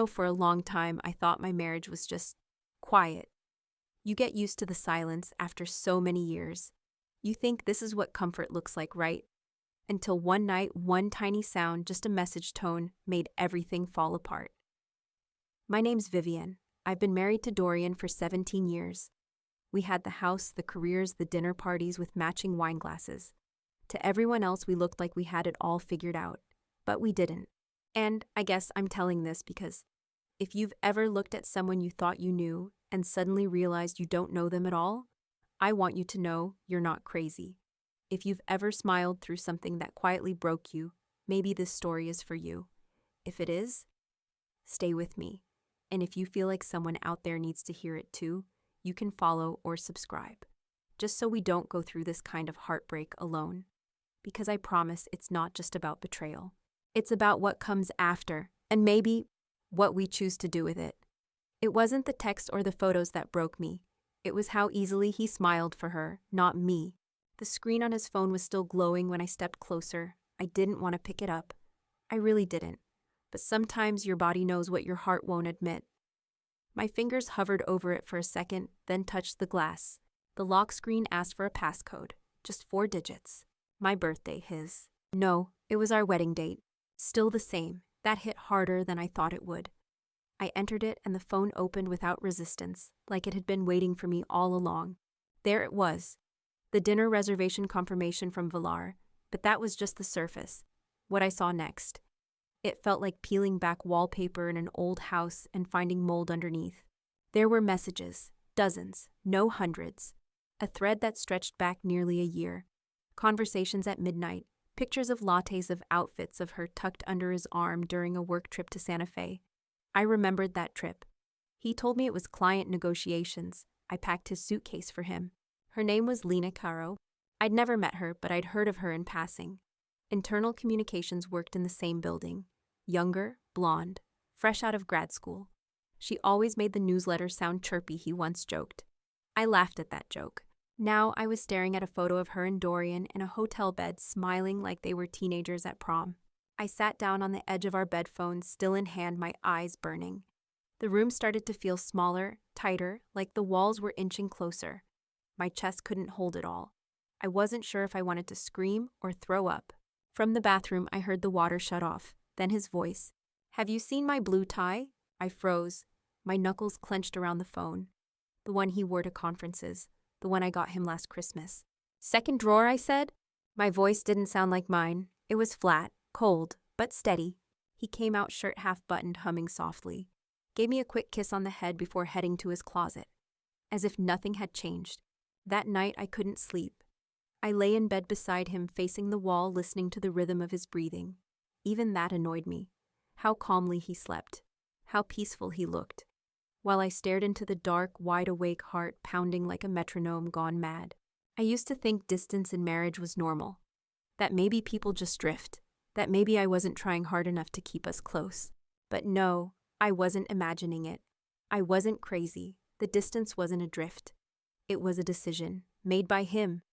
For a long time, I thought my marriage was just quiet. You get used to the silence after so many years. You think this is what comfort looks like, right? Until one night, one tiny sound, just a message tone, made everything fall apart. My name's Vivienne. I've been married to Dorian for 17 years. We had the house, the careers, the dinner parties with matching wine glasses. To everyone else, we looked like we had it all figured out. But we didn't. And I guess I'm telling this because if you've ever looked at someone you thought you knew and suddenly realized you don't know them at all, I want you to know you're not crazy. If you've ever smiled through something that quietly broke you, maybe this story is for you. If it is, stay with me. And if you feel like someone out there needs to hear it too, you can follow or subscribe, just so we don't go through this kind of heartbreak alone. Because I promise it's not just about betrayal. It's about what comes after, and maybe what we choose to do with it. It wasn't the text or the photos that broke me. It was how easily he smiled for her, not me. The screen on his phone was still glowing when I stepped closer. I didn't want to pick it up. I really didn't. But sometimes your body knows what your heart won't admit. My fingers hovered over it for a second, then touched the glass. The lock screen asked for a passcode, just 4 digits. My birthday, his. No, it was our wedding date. Still the same. That hit harder than I thought it would. I entered it and the phone opened without resistance, like it had been waiting for me all along. There it was. The dinner reservation confirmation from Villar, but that was just the surface. What I saw next. It felt like peeling back wallpaper in an old house and finding mold underneath. There were messages, dozens, no hundreds. A thread that stretched back nearly a year. Conversations at midnight, pictures of lattes of outfits of her tucked under his arm during a work trip to Santa Fe. I remembered that trip. He told me it was client negotiations. I packed his suitcase for him. Her name was Lena Caro. I'd never met her, but I'd heard of her in passing. Internal communications worked in the same building. Younger, blonde, fresh out of grad school. She always made the newsletter sound chirpy, he once joked. I laughed at that joke. Now I was staring at a photo of her and Dorian in a hotel bed, smiling like they were teenagers at prom. I sat down on the edge of our bed phone, still in hand, my eyes burning. The room started to feel smaller, tighter, like the walls were inching closer. My chest couldn't hold it all. I wasn't sure if I wanted to scream or throw up. From the bathroom, I heard the water shut off. Then his voice. "Have you seen my blue tie?" I froze. My knuckles clenched around the phone. The one he wore to conferences. The one I got him last Christmas. "Second drawer," I said. My voice didn't sound like mine. It was flat, cold, but steady. He came out shirt half buttoned, humming softly. Gave me a quick kiss on the head before heading to his closet. As if nothing had changed. That night I couldn't sleep. I lay in bed beside him, facing the wall, listening to the rhythm of his breathing. Even that annoyed me. How calmly he slept. How peaceful he looked. While I stared into the dark, wide-awake heart pounding like a metronome gone mad. I used to think distance in marriage was normal. That maybe people just drift. That maybe I wasn't trying hard enough to keep us close. But no, I wasn't imagining it. I wasn't crazy. The distance wasn't a drift. It was a decision, made by him.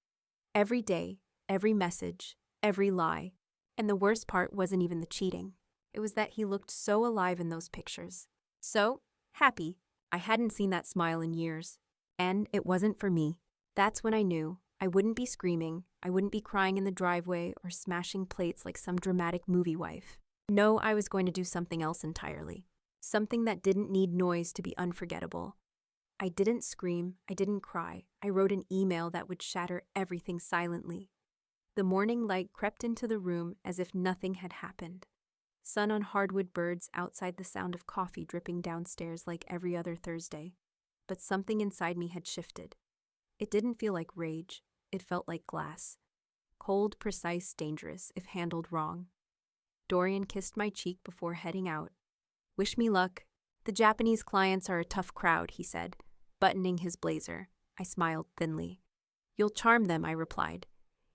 Every day, every message, every lie. And the worst part wasn't even the cheating. It was that he looked so alive in those pictures. So happy. I hadn't seen that smile in years. And it wasn't for me. That's when I knew I wouldn't be screaming, I wouldn't be crying in the driveway or smashing plates like some dramatic movie wife. No, I was going to do something else entirely. Something that didn't need noise to be unforgettable. I didn't scream, I didn't cry. I wrote an email that would shatter everything silently. The morning light crept into the room as if nothing had happened. Sun on hardwood, birds outside, the sound of coffee dripping downstairs like every other Thursday. But something inside me had shifted. It didn't feel like rage. It felt like glass. Cold, precise, dangerous if handled wrong. Dorian kissed my cheek before heading out. "Wish me luck. The Japanese clients are a tough crowd," he said, buttoning his blazer. I smiled thinly. "You'll charm them," I replied.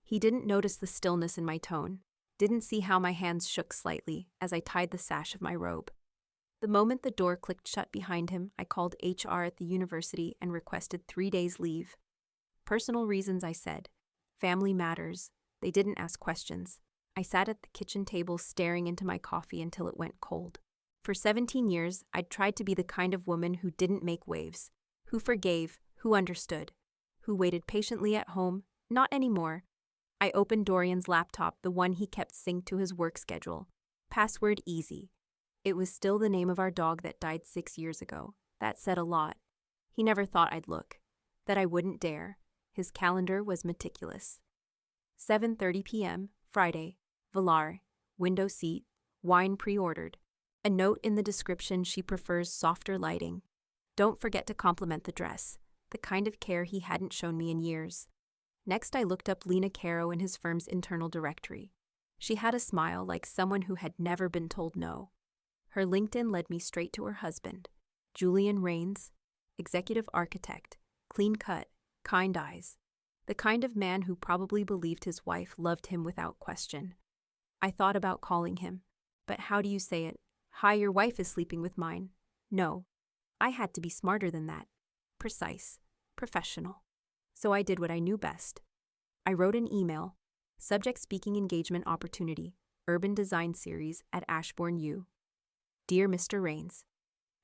He didn't notice the stillness in my tone. Didn't see how my hands shook slightly as I tied the sash of my robe. The moment the door clicked shut behind him, I called HR at the university and requested 3 days leave. Personal reasons, I said. Family matters. They didn't ask questions. I sat at the kitchen table staring into my coffee until it went cold. For 17 years, I'd tried to be the kind of woman who didn't make waves, who forgave, who understood, who waited patiently at home. Not anymore. I opened Dorian's laptop, the one he kept synced to his work schedule. Password easy. It was still the name of our dog that died 6 years ago. That said a lot. He never thought I'd look, that I wouldn't dare. His calendar was meticulous. 7:30 p.m., Friday, Villar, window seat, wine pre-ordered. A note in the description she prefers softer lighting. Don't forget to compliment the dress, the kind of care he hadn't shown me in years. Next, I looked up Lena Caro in his firm's internal directory. She had a smile like someone who had never been told no. Her LinkedIn led me straight to her husband, Julian Rains, executive architect, clean-cut, kind eyes. The kind of man who probably believed his wife loved him without question. I thought about calling him, but how do you say it? Hi, your wife is sleeping with mine. No. I had to be smarter than that. Precise. Professional. So I did what I knew best. I wrote an email. Subject: speaking engagement opportunity, Urban Design Series at Ashbourne U. Dear Mr. Rains,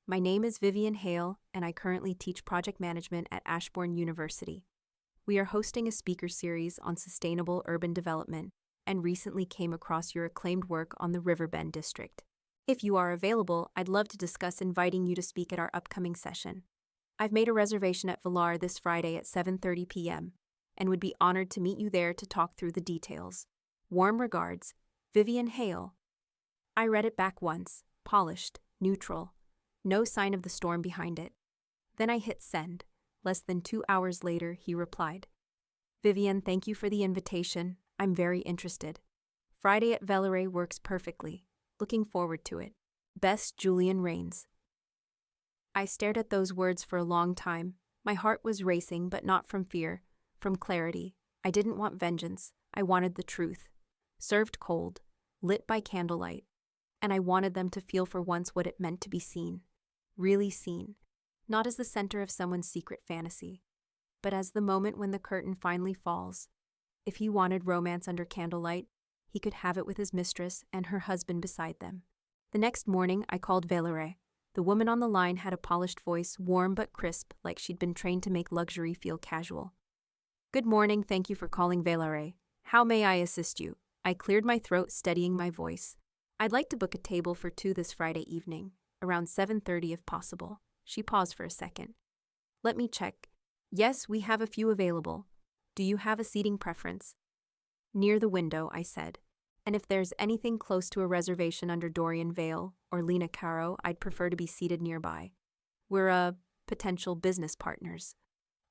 my name is Vivienne Hale, and I currently teach project management at Ashbourne University. We are hosting a speaker series on sustainable urban development and recently came across your acclaimed work on the Riverbend District. If you are available, I'd love to discuss inviting you to speak at our upcoming session. I've made a reservation at Villar this Friday at 7:30 p.m. and would be honored to meet you there to talk through the details. Warm regards, Vivienne Hale. I read it back once, polished, neutral, no sign of the storm behind it. Then I hit send. Less than 2 hours later, he replied, Vivienne, thank you for the invitation. I'm very interested. Friday at Velleray works perfectly. Looking forward to it. Best, Julian Rains. I stared at those words for a long time. My heart was racing, but not from fear, from clarity. I didn't want vengeance. I wanted the truth. Served cold, lit by candlelight. And I wanted them to feel for once what it meant to be seen. Really seen. Not as the center of someone's secret fantasy, but as the moment when the curtain finally falls. If he wanted romance under candlelight, he could have it with his mistress and her husband beside them. The next morning, I called Velleray. The woman on the line had a polished voice, warm but crisp, like she'd been trained to make luxury feel casual. Good morning, thank you for calling Velleray. How may I assist you? I cleared my throat, steadying my voice. I'd like to book a table for 2 this Friday evening, around 7:30 if possible. She paused for a second. Let me check. Yes, we have a few available. Do you have a seating preference? Near the window, I said. And if there's anything close to a reservation under Dorian Vale or Lena Caro, I'd prefer to be seated nearby. We're, potential business partners.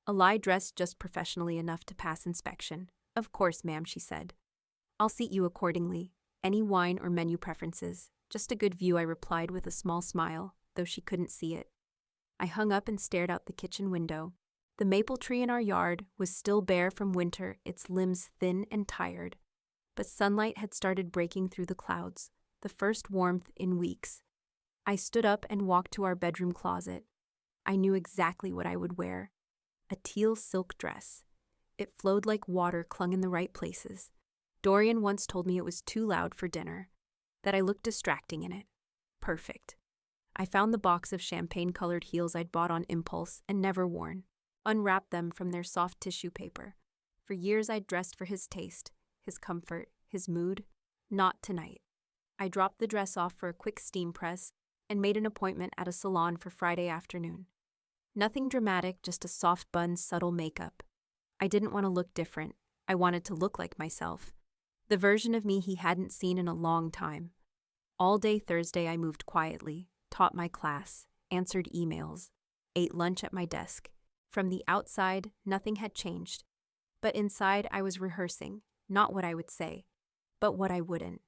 A lie dressed just professionally enough to pass inspection. Of course, ma'am, she said. I'll seat you accordingly. Any wine or menu preferences? Just a good view, I replied with a small smile, though she couldn't see it. I hung up and stared out the kitchen window. The maple tree in our yard was still bare from winter, its limbs thin and tired. But sunlight had started breaking through the clouds, the first warmth in weeks. I stood up and walked to our bedroom closet. I knew exactly what I would wear. A teal silk dress. It flowed like water, clung in the right places. Dorian once told me it was too loud for dinner, that I looked distracting in it. Perfect. I found the box of champagne-colored heels I'd bought on impulse and never worn, unwrapped them from their soft tissue paper. For years I'd dressed for his taste, his comfort, his mood. Not tonight. I dropped the dress off for a quick steam press and made an appointment at a salon for Friday afternoon. Nothing dramatic, just a soft bun, subtle makeup. I didn't want to look different. I wanted to look like myself. The version of me he hadn't seen in a long time. All day Thursday I moved quietly, taught my class, answered emails, ate lunch at my desk. From the outside, nothing had changed. But inside I was rehearsing, not what I would say, but what I wouldn't.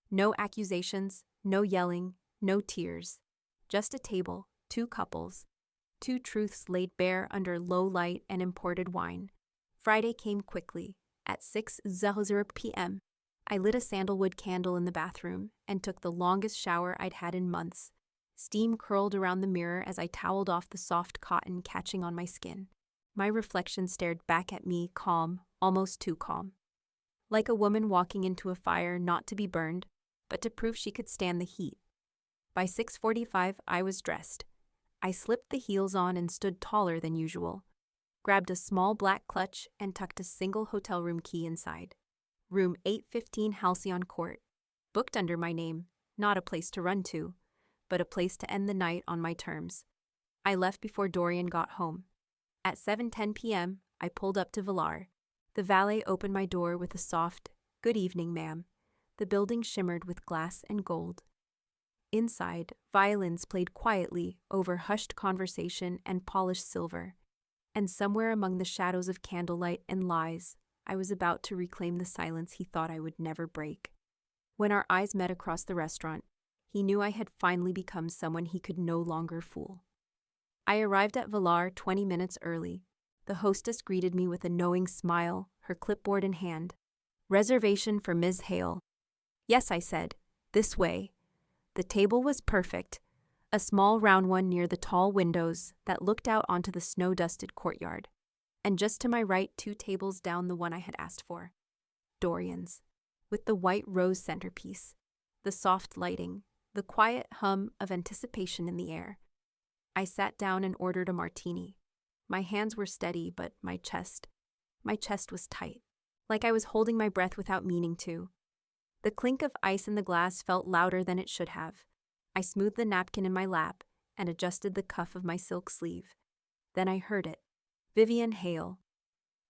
No accusations, no yelling, no tears. Just a table, 2 couples, 2 truths laid bare under low light and imported wine. Friday came quickly, at 6:00 p.m. I lit a sandalwood candle in the bathroom and took the longest shower I'd had in months. Steam curled around the mirror as I toweled off the soft cotton catching on my skin. My reflection stared back at me, calm, almost too calm. Like a woman walking into a fire not to be burned, but to prove she could stand the heat. By 6:45, I was dressed. I slipped the heels on and stood taller than usual, grabbed a small black clutch and tucked a single hotel room key inside. Room 815 Halcyon Court. Booked under my name, not a place to run to, but a place to end the night on my terms. I left before Dorian got home. At 7:10 p.m., I pulled up to Villar. The valet opened my door with a soft, "Good evening, ma'am." The building shimmered with glass and gold. Inside, violins played quietly over hushed conversation and polished silver. And somewhere among the shadows of candlelight and lies, I was about to reclaim the silence he thought I would never break. When our eyes met across the restaurant, he knew I had finally become someone he could no longer fool. I arrived at Villar 20 minutes early. The hostess greeted me with a knowing smile, her clipboard in hand. "Reservation for Ms. Hale." "Yes," I said. "This way." The table was perfect, a small round one near the tall windows that looked out onto the snow-dusted courtyard. And just to my right, 2 tables down, the one I had asked for. Dorian's, with the white rose centerpiece, the soft lighting, the quiet hum of anticipation in the air. I sat down and ordered a martini. My hands were steady, but my chest was tight, like I was holding my breath without meaning to. The clink of ice in the glass felt louder than it should have. I smoothed the napkin in my lap and adjusted the cuff of my silk sleeve. Then I heard it. Vivienne Hale.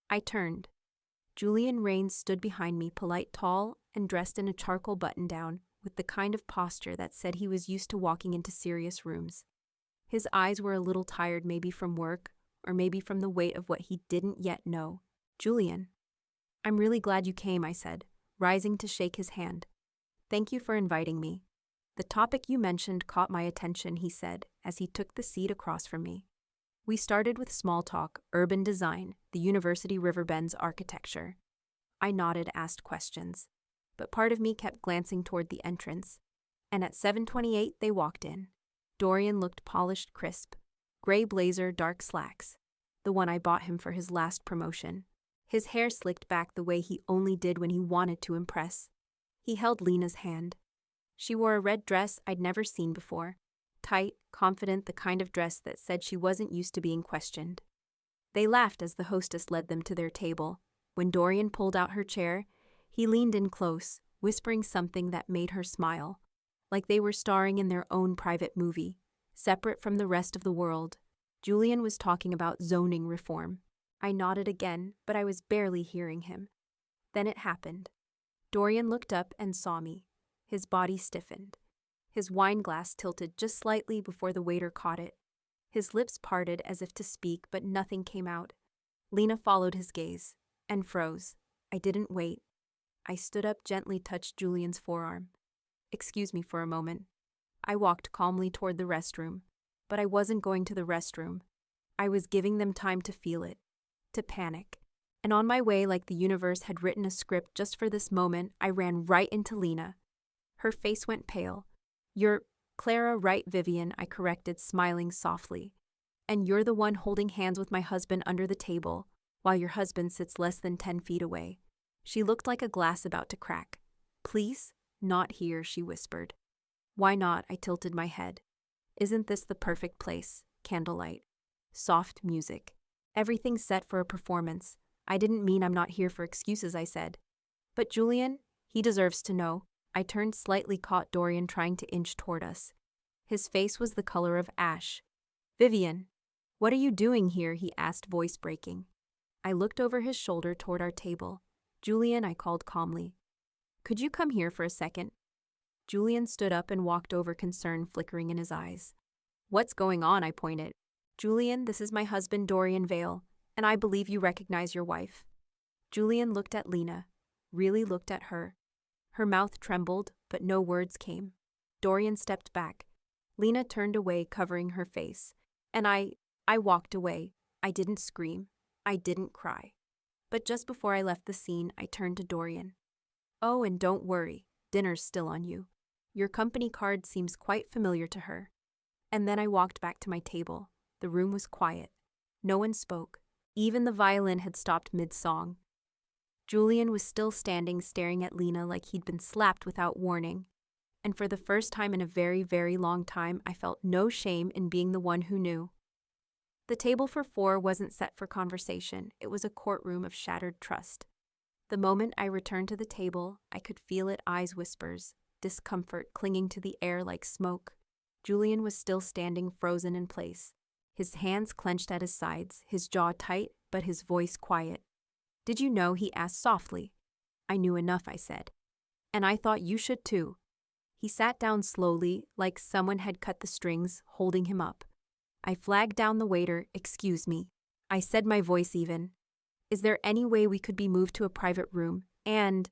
I turned. Julian Rains stood behind me, polite, tall, and dressed in a charcoal button-down, with the kind of posture that said he was used to walking into serious rooms. His eyes were a little tired, maybe from work, or maybe from the weight of what he didn't yet know. "Julian." "I'm really glad you came," I said, rising to shake his hand. "Thank you for inviting me." "The topic you mentioned caught my attention," he said, as he took the seat across from me. We started with small talk, urban design, the university riverbend's architecture. I nodded, asked questions, but part of me kept glancing toward the entrance. And at 7:28, they walked in. Dorian looked polished, crisp. Gray blazer, dark slacks. The one I bought him for his last promotion. His hair slicked back the way he only did when he wanted to impress. He held Lena's hand. She wore a red dress I'd never seen before. Tight, confident, the kind of dress that said she wasn't used to being questioned. They laughed as the hostess led them to their table. When Dorian pulled out her chair, he leaned in close, whispering something that made her smile, like they were starring in their own private movie, separate from the rest of the world. Julian was talking about zoning reform. I nodded again, but I was barely hearing him. Then it happened. Dorian looked up and saw me. His body stiffened. His wine glass tilted just slightly before the waiter caught it. His lips parted as if to speak, but nothing came out. Lena followed his gaze and froze. I didn't wait. I stood up, gently touched Julian's forearm. "Excuse me for a moment." I walked calmly toward the restroom, but I wasn't going to the restroom. I was giving them time to feel it, to panic. And on my way, like the universe had written a script just for this moment, I ran right into Lena. Her face went pale. "You're Clara, right, Vivienne," I corrected, smiling softly. "And you're the one holding hands with my husband under the table, while your husband sits less than 10 feet away." She looked like a glass about to crack. "Please? Not here," she whispered. "Why not?" I tilted my head. "Isn't this the perfect place? Candlelight. Soft music. Everything set for a performance. I didn't mean I'm not here for excuses," I said. "But Julian, he deserves to know." I turned slightly, caught Dorian trying to inch toward us. His face was the color of ash. "Vivienne, what are you doing here?" he asked, voice breaking. I looked over his shoulder toward our table. "Julian," I called calmly. "Could you come here for a second?" Julian stood up and walked over, concern flickering in his eyes. "What's going on?" I pointed. "Julian, this is my husband, Dorian Vale, and I believe you recognize your wife." Julian looked at Lena, really looked at her. Her mouth trembled, but no words came. Dorian stepped back. Lena turned away, covering her face. And I walked away. I didn't scream. I didn't cry. But just before I left the scene, I turned to Dorian. "Oh, and don't worry. Dinner's still on you. Your company card seems quite familiar to her." And then I walked back to my table. The room was quiet. No one spoke. Even the violin had stopped mid-song. Julian was still standing, staring at Lena like he'd been slapped without warning. And for the first time in a very, very long time, I felt no shame in being the one who knew. The table for four wasn't set for conversation. It was a courtroom of shattered trust. The moment I returned to the table, I could feel it, eyes whispers, discomfort clinging to the air like smoke. Julian was still standing frozen in place, his hands clenched at his sides, his jaw tight, but his voice quiet. "Did you know?" he asked softly. "I knew enough," I said. "And I thought you should too." He sat down slowly, like someone had cut the strings, holding him up. I flagged down the waiter. "Excuse me." I said, my voice even. "Is there any way we could be moved to a private room? And,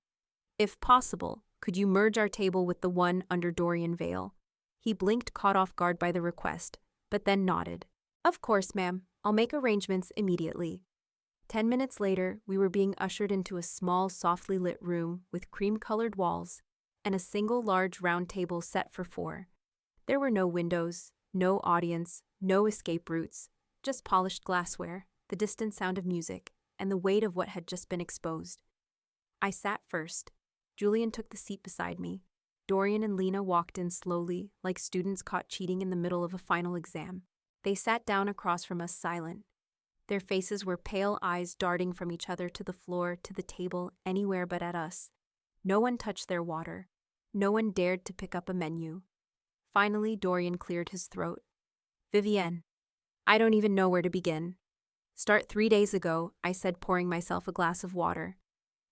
if possible, could you merge our table with the one under Dorian Vale?" He blinked, caught off guard by the request, but then nodded. "Of course, ma'am. I'll make arrangements immediately." 10 minutes later, we were being ushered into a small, softly lit room with cream-colored walls and a single large round table set for four. There were no windows, no audience, no escape routes, just polished glassware, the distant sound of music, and the weight of what had just been exposed. I sat first. Julian took the seat beside me. Dorian and Lena walked in slowly, like students caught cheating in the middle of a final exam. They sat down across from us, silent. Their faces were pale, eyes darting from each other to the floor, to the table, anywhere but at us. No one touched their water. No one dared to pick up a menu. Finally, Dorian cleared his throat. "Vivienne, I don't even know where to begin." "Start 3 days ago," I said, pouring myself a glass of water.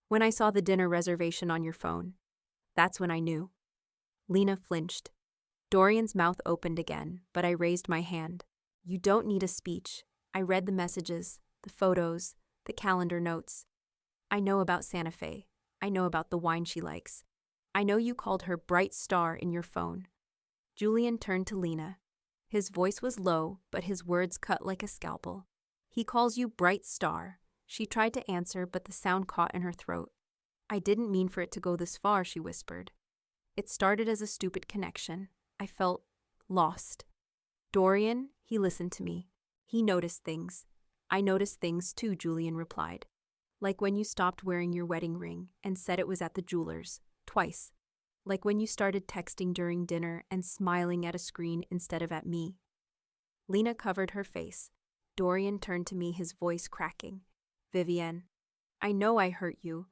"When I saw the dinner reservation on your phone. That's when I knew." Lena flinched. Dorian's mouth opened again, but I raised my hand. "You don't need a speech. I read the messages, the photos, the calendar notes. I know about Santa Fe. I know about the wine she likes. I know you called her Bright Star in your phone." Julian turned to Lena. His voice was low, but his words cut like a scalpel. "He calls you Bright Star." She tried to answer, but the sound caught in her throat. "I didn't mean for it to go this far," she whispered. "It started as a stupid connection. I felt lost." "Dorian," he listened to me. "He noticed things." "I noticed things too," Julian replied. "Like when you stopped wearing your wedding ring and said it was at the jeweler's. Twice. Like when you started texting during dinner and smiling at a screen instead of at me." Lena covered her face. Dorian turned to me, his voice cracking. "Vivienne, I know I hurt you,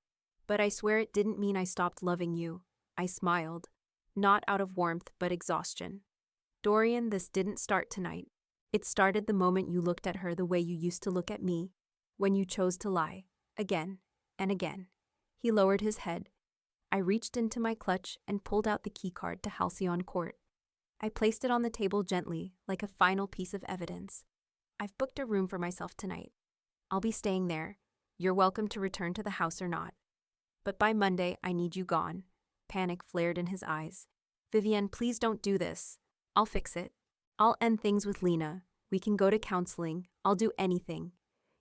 but I swear it didn't mean I stopped loving you." I smiled. Not out of warmth, but exhaustion. "Dorian, this didn't start tonight. It started the moment you looked at her the way you used to look at me, when you chose to lie, again and again." He lowered his head. I reached into my clutch and pulled out the keycard to Halcyon Court. I placed it on the table gently, like a final piece of evidence. "I've booked a room for myself tonight. I'll be staying there. You're welcome to return to the house or not. But by Monday, I need you gone." Panic flared in his eyes. "Vivienne, please don't do this. I'll fix it. I'll end things with Lena. We can go to counseling. I'll do anything."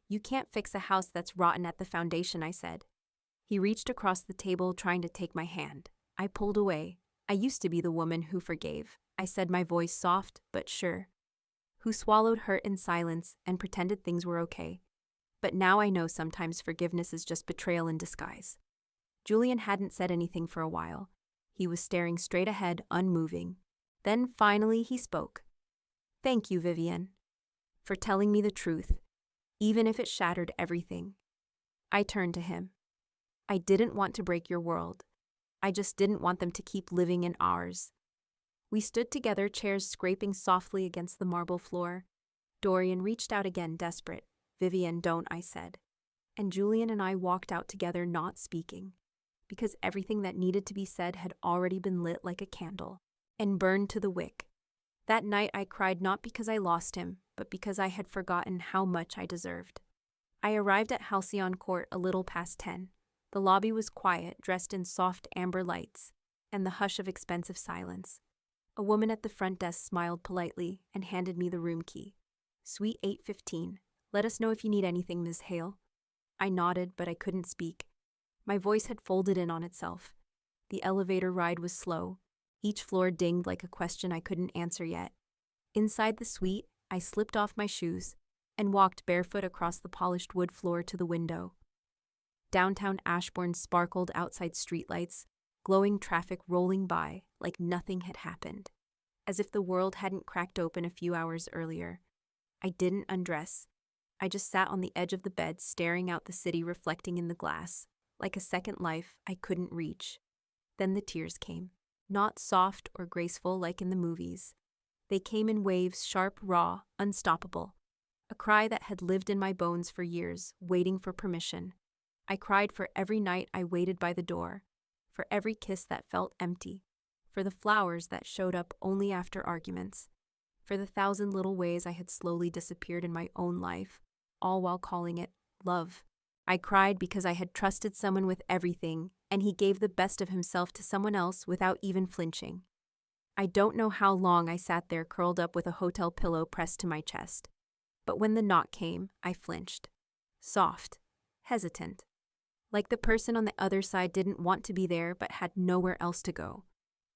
"You can't fix a house that's rotten at the foundation," I said. He reached across the table, trying to take my hand. I pulled away. "I used to be the woman who forgave," I said, my voice soft but sure. "Who swallowed hurt in silence and pretended things were okay. But now I know sometimes forgiveness is just betrayal in disguise." Julian hadn't said anything for a while. He was staring straight ahead, unmoving. Then finally he spoke. "Thank you, Vivienne, for telling me the truth, even if it shattered everything." I turned to him. "I didn't want to break your world. I just didn't want them to keep living in ours." We stood together, chairs scraping softly against the marble floor. Dorian reached out again, desperate. "Vivienne, don't," I said. And Julian and I walked out together, not speaking, because everything that needed to be said had already been lit like a candle and burned to the wick. That night I cried not because I lost him, but because I had forgotten how much I deserved. I arrived at Halcyon Court a little past 10. The lobby was quiet, dressed in soft amber lights, and the hush of expensive silence. A woman at the front desk smiled politely and handed me the room key. "Suite 815. Let us know if you need anything, Ms. Hale." I nodded, but I couldn't speak. My voice had folded in on itself. The elevator ride was slow. Each floor dinged like a question I couldn't answer yet. Inside the suite, I slipped off my shoes and walked barefoot across the polished wood floor to the window. Downtown Ashbourne sparkled outside streetlights, glowing traffic rolling by like nothing had happened, as if the world hadn't cracked open a few hours earlier. I didn't undress. I just sat on the edge of the bed staring out the city reflecting in the glass, like a second life I couldn't reach. Then the tears came, not soft or graceful like in the movies. They came in waves, sharp, raw, unstoppable. A cry that had lived in my bones for years, waiting for permission. I cried for every night I waited by the door, for every kiss that felt empty, for the flowers that showed up only after arguments, for the 1,000 little ways I had slowly disappeared in my own life, all while calling it love. I cried because I had trusted someone with everything, and he gave the best of himself to someone else without even flinching. I don't know how long I sat there curled up with a hotel pillow pressed to my chest. But when the knock came, I flinched. Soft, hesitant. Like the person on the other side didn't want to be there but had nowhere else to go.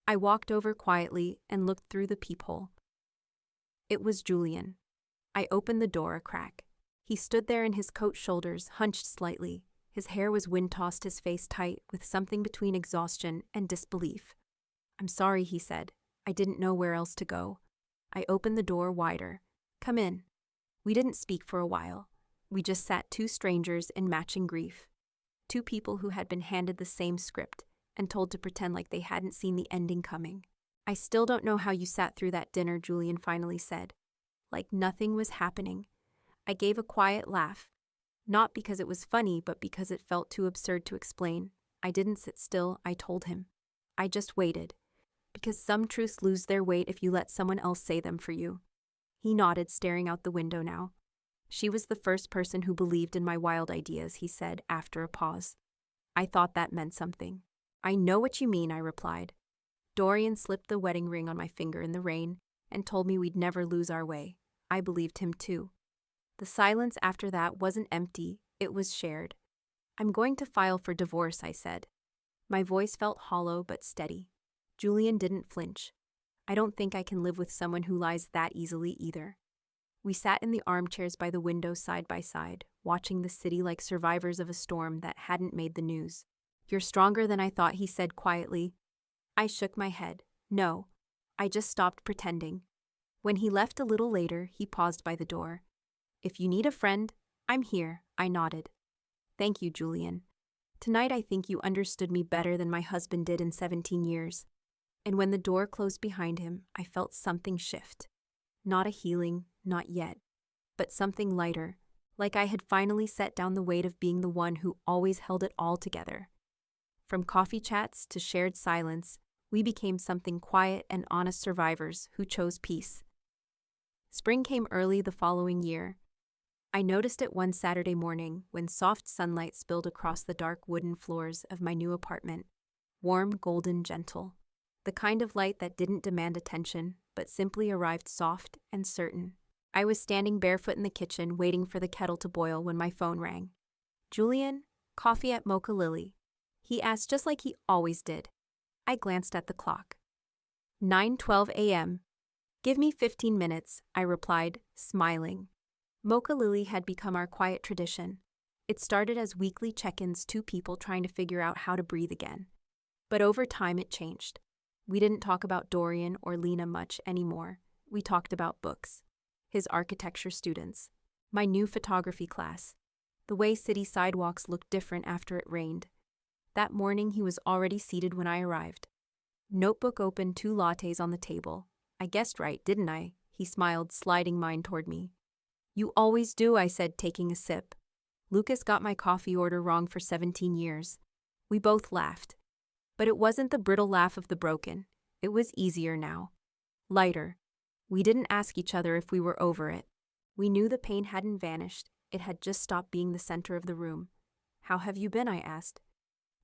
I walked over quietly and looked through the peephole. It was Julian. I opened the door a crack. He stood there in his coat shoulders, hunched slightly. His hair was wind-tossed, his face tight, with something between exhaustion and disbelief. "I'm sorry," he said. "I didn't know where else to go." I opened the door wider. "Come in." We didn't speak for a while. We just sat, two strangers in matching grief. Two people who had been handed the same script and told to pretend like they hadn't seen the ending coming. "I still don't know how you sat through that dinner," Julian finally said. Like nothing was happening. I gave a quiet laugh. Not because it was funny, but because it felt too absurd to explain. I didn't sit still, I told him. I just waited. Because some truths lose their weight if you let someone else say them for you. He nodded, staring out the window now. "She was the first person who believed in my wild ideas," he said after a pause. I thought that meant something. "I know what you mean," I replied. "Dorian slipped the wedding ring on my finger in the rain and told me we'd never lose our way. I believed him too." The silence after that wasn't empty, it was shared. "I'm going to file for divorce," I said. My voice felt hollow but steady. Julian didn't flinch. "I don't think I can live with someone who lies that easily either." We sat in the armchairs by the window side by side, watching the city like survivors of a storm that hadn't made the news. "You're stronger than I thought," he said quietly. I shook my head. "No, I just stopped pretending." When he left a little later, he paused by the door. "If you need a friend, I'm here," I nodded. "Thank you, Julian. Tonight I think you understood me better than my husband did in 17 years. And when the door closed behind him, I felt something shift. Not a healing, not yet, but something lighter, like I had finally set down the weight of being the one who always held it all together. From coffee chats to shared silence, we became something quiet and honest survivors who chose peace. Spring came early the following year. I noticed it one Saturday morning when soft sunlight spilled across the dark wooden floors of my new apartment, warm, golden, gentle. The kind of light that didn't demand attention, but simply arrived soft and certain. I was standing barefoot in the kitchen, waiting for the kettle to boil when my phone rang. "Julian, coffee at Mocha Lily," he asked just like he always did. I glanced at the clock. 9:12 a.m. "Give me 15 minutes, I replied, smiling. Mocha Lily had become our quiet tradition. It started as weekly check-ins, two people trying to figure out how to breathe again. But over time it changed. We didn't talk about Dorian or Lena much anymore. We talked about books, his architecture students, my new photography class, the way city sidewalks looked different after it rained. That morning he was already seated when I arrived. Notebook open, 2 lattes on the table. "I guessed right, didn't I?" He smiled, sliding mine toward me. "You always do," I said, taking a sip. "Lucas got my coffee order wrong for 17 years. We both laughed. But it wasn't the brittle laugh of the broken. It was easier now. Lighter. We didn't ask each other if we were over it. We knew the pain hadn't vanished. It had just stopped being the center of the room. "How have you been?" I asked.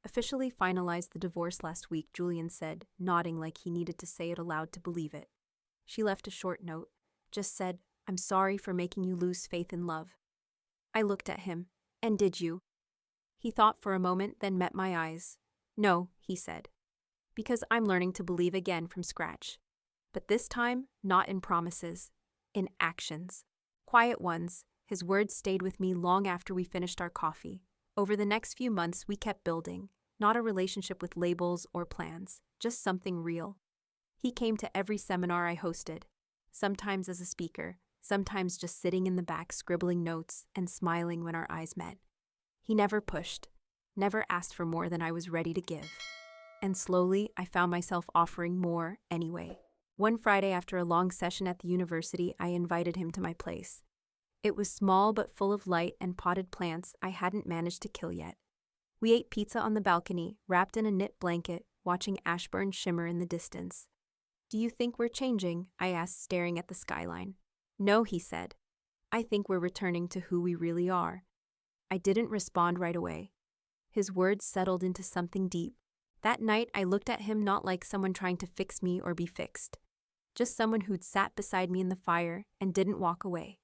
"Officially finalized the divorce last week," Julian said, nodding like he needed to say it aloud to believe it. She left a short note. Just said, "I'm sorry for making you lose faith in love." I looked at him. "And did you?" He thought for a moment, then met my eyes. "No," he said. "Because I'm learning to believe again from scratch. But this time, not in promises. In actions. Quiet ones." His words stayed with me long after we finished our coffee. Over the next few months, we kept building. not a relationship with labels or plans, just something real. He came to every seminar I hosted, sometimes as a speaker, sometimes just sitting in the back scribbling notes and smiling when our eyes met. He never pushed, never asked for more than I was ready to give. And slowly, I found myself offering more anyway. One Friday after a long session at the university, I invited him to my place. It was small but full of light and potted plants I hadn't managed to kill yet. We ate pizza on the balcony, wrapped in a knit blanket, watching Ashburn shimmer in the distance. "Do you think we're changing?" I asked, staring at the skyline. "No," he said. "I think we're returning to who we really are." I didn't respond right away. His words settled into something deep. That night, I looked at him not like someone trying to fix me or be fixed, just someone who'd sat beside me in the fire and didn't walk away.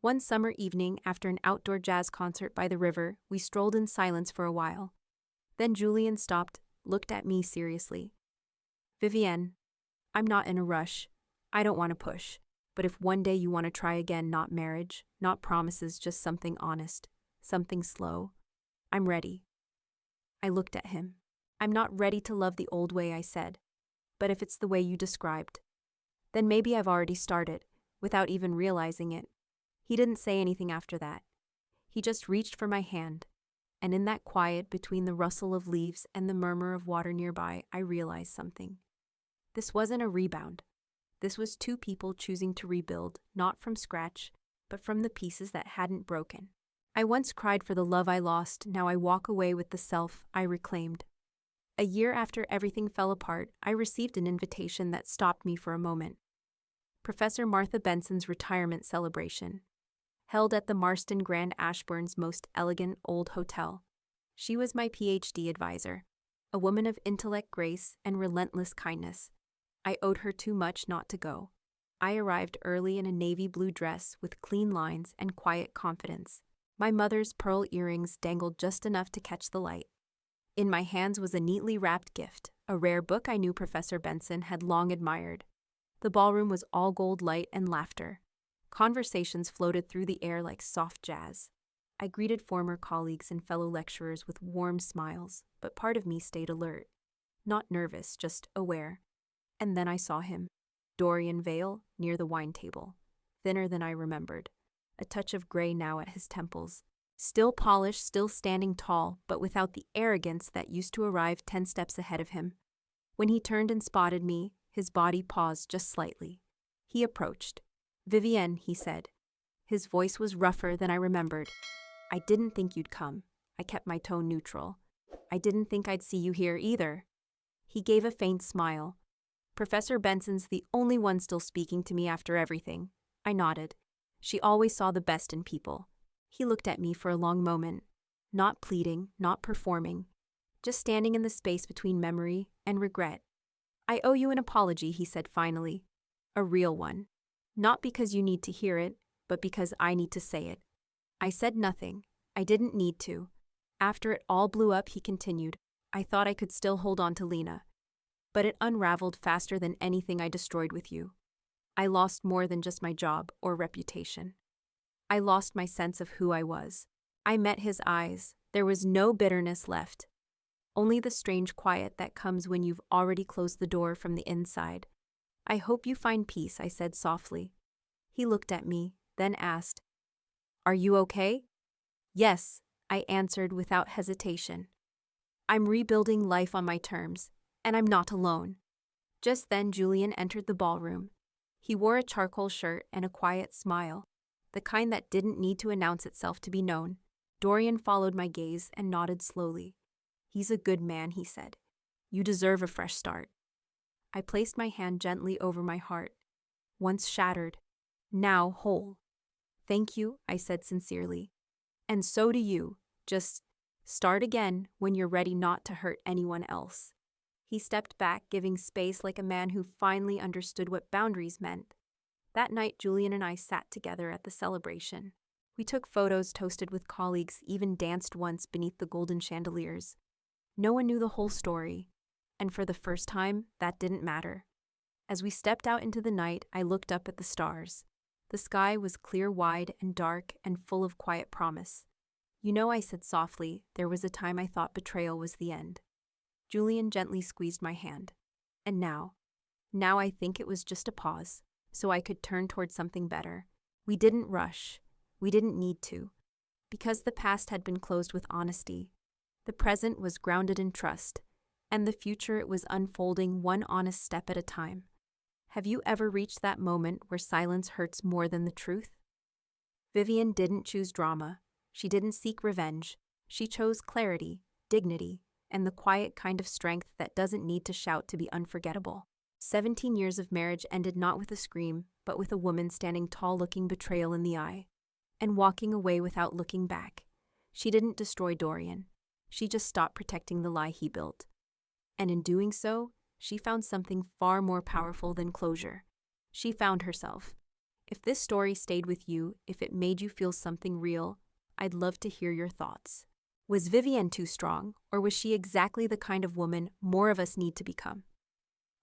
One summer evening, after an outdoor jazz concert by the river, we strolled in silence for a while. Then Julian stopped, looked at me seriously. "Vivienne, I'm not in a rush. I don't want to push. But if one day you want to try again, not marriage, not promises, just something honest, something slow, I'm ready." I looked at him. "I'm not ready to love the old way," I said. "But if it's the way you described, then maybe I've already started, without even realizing it." He didn't say anything after that. He just reached for my hand, and in that quiet between the rustle of leaves and the murmur of water nearby, I realized something. This wasn't a rebound. This was two people choosing to rebuild, not from scratch, but from the pieces that hadn't broken. I once cried for the love I lost, now I walk away with the self I reclaimed. A year after everything fell apart, I received an invitation that stopped me for a moment. Professor Martha Benson's retirement celebration, held at the Marston Grand Ashburn's most elegant old hotel. She was my PhD advisor, a woman of intellect, grace, and relentless kindness. I owed her too much not to go. I arrived early in a navy blue dress with clean lines and quiet confidence. My mother's pearl earrings dangled just enough to catch the light. In my hands was a neatly wrapped gift, a rare book I knew Professor Benson had long admired. The ballroom was all gold light and laughter. Conversations floated through the air like soft jazz. I greeted former colleagues and fellow lecturers with warm smiles, but part of me stayed alert. Not nervous, just aware. And then I saw him, Dorian Vale, near the wine table, thinner than I remembered, a touch of gray now at his temples. Still polished, still standing tall, but without the arrogance that used to arrive 10 steps ahead of him. When he turned and spotted me, his body paused just slightly. He approached. "Vivienne," he said. His voice was rougher than I remembered. "I didn't think you'd come." I kept my tone neutral. "I didn't think I'd see you here either." He gave a faint smile. "Professor Benson's the only one still speaking to me after everything." I nodded. She always saw the best in people. He looked at me for a long moment, not pleading, not performing, just standing in the space between memory and regret. "I owe you an apology," he said finally. "A real one. Not because you need to hear it, but because I need to say it." I said nothing. I didn't need to. After it all blew up, he continued. "I thought I could still hold on to Lena. But it unraveled faster than anything I destroyed with you. I lost more than just my job or reputation. I lost my sense of who I was." I met his eyes. There was no bitterness left. Only the strange quiet that comes when you've already closed the door from the inside. "I hope you find peace," I said softly. He looked at me, then asked, "Are you okay?" "Yes," I answered without hesitation. "I'm rebuilding life on my terms, and I'm not alone." Just then Julian entered the ballroom. He wore a charcoal shirt and a quiet smile, the kind that didn't need to announce itself to be known. Dorian followed my gaze and nodded slowly. "He's a good man," he said. "You deserve a fresh start." I placed my hand gently over my heart, once shattered, now whole. "Thank you," I said sincerely. "And so do you. Just start again when you're ready not to hurt anyone else." He stepped back, giving space like a man who finally understood what boundaries meant. That night, Julian and I sat together at the celebration. We took photos, toasted with colleagues, even danced once beneath the golden chandeliers. No one knew the whole story, and for the first time, that didn't matter. As we stepped out into the night, I looked up at the stars. The sky was clear, wide, and dark, and full of quiet promise. You know, I said softly, there was a time I thought betrayal was the end. Julian gently squeezed my hand. And now I think it was just a pause, so I could turn toward something better. We didn't rush. We didn't need to. Because the past had been closed with honesty. The present was grounded in trust, and the future it was unfolding one honest step at a time. Have you ever reached that moment where silence hurts more than the truth? Vivienne didn't choose drama. She didn't seek revenge. She chose clarity, dignity, and the quiet kind of strength that doesn't need to shout to be unforgettable. 17 years of marriage ended not with a scream, but with a woman standing tall looking betrayal in the eye, and walking away without looking back. She didn't destroy Dorian. She just stopped protecting the lie he built. And in doing so, she found something far more powerful than closure. She found herself. If this story stayed with you, if it made you feel something real, I'd love to hear your thoughts. Was Vivienne too strong, or was she exactly the kind of woman more of us need to become?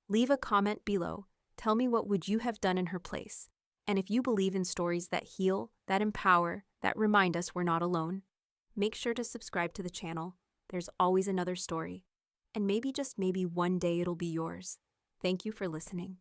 Leave a comment below. Tell me, what would you have done in her place? And if you believe in stories that heal, that empower, that remind us we're not alone, make sure to subscribe to the channel. There's always another story. And maybe, just maybe, one day it'll be yours. Thank you for listening.